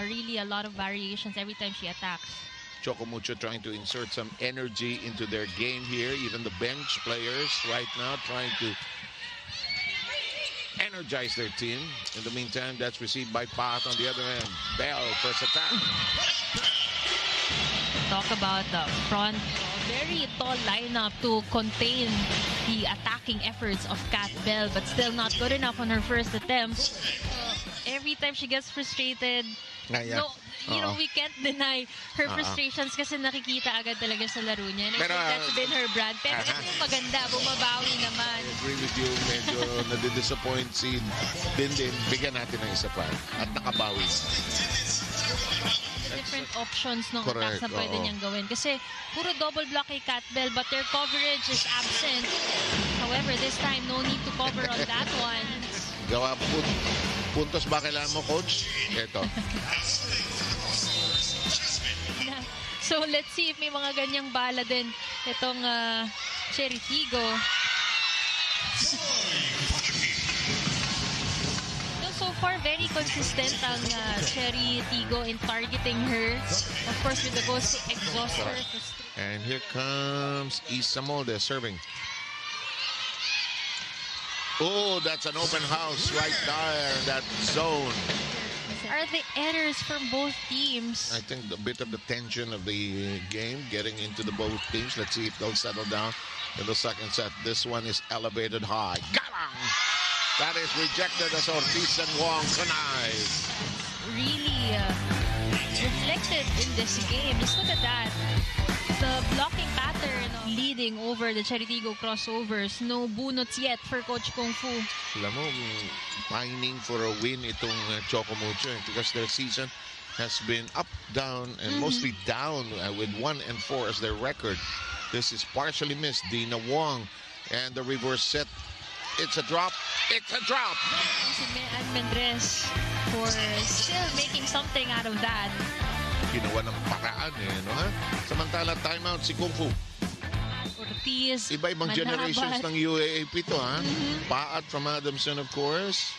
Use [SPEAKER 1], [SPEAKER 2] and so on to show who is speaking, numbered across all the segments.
[SPEAKER 1] really a lot of variations every time she attacks.
[SPEAKER 2] Choco Mucho trying to insert some energy into their game here. Even the bench players right now trying to energize their team. In the meantime, that's received by Pat on the other end. Bell, first attack.
[SPEAKER 1] Talk about the front, very tall lineup to contain the attacking efforts of Kat Bell, but still not good enough on her first attempt. Every time she gets frustrated, no, you know, we can't deny her frustrations kasi nakikita agad talaga sa laro niya. And I think that's been her brand. Pero ito yung maganda, bumabawi naman.
[SPEAKER 2] I agree with you. Medyo nadidisappoint si Dindin. Bigyan natin ng isa pa. At nakabawi.
[SPEAKER 1] Different options ng attacks na pwede niyang gawin. Kasi puro double block kay Kat Bell, but their coverage is absent. However, this time, no need to cover on that one.
[SPEAKER 2] Gawa puntos ba kailangan mo, coach? Ito.
[SPEAKER 1] So, let's see if may mga ganyang bala din itong Cherry Tigo. So far, very consistent ang Cherry Tigo in targeting her. Of course, with the goals to exhaust her.
[SPEAKER 2] And here comes Isa Molde serving. Oh, that's an open house right there, that zone.
[SPEAKER 1] Are the errors from both teams?
[SPEAKER 2] I think a bit of the tension of the game getting into the both teams. Let's see if they'll settle down in the second set. This one is elevated high. Galang! That is rejected as Ortiz and Wong connive.
[SPEAKER 1] Really reflected in this game. Just look at that. The blocking pattern leading over the Cherry Tigo crossovers. No bunots yet for Coach Kung Fu.
[SPEAKER 2] Alam mo, pining for a win itong Choco Mucho because their season has been up, down, and mostly down with 1-4 as their record. This is partially missed. Dina Wong and the reverse set. It's a drop. It's a drop.
[SPEAKER 1] Si Mean Mendres for still making something out of that.
[SPEAKER 2] Ginawa ng paraan no ha? Samantala timeout si Kung Fu.
[SPEAKER 1] Ortiz.
[SPEAKER 2] Iba-ibang generations ng UAAP to ha? Paat from Adamson of course.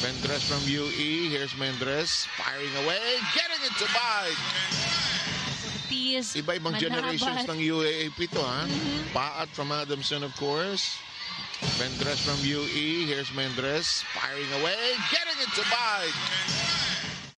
[SPEAKER 2] Mendres from UE. Here's Mendres firing away. Getting it to bite.
[SPEAKER 1] Ortiz.
[SPEAKER 2] Iba-ibang generations ng UAAP to ha? Paat from Adamson of course. Mendres from UE. Here's Mendres firing away. Getting it to bite.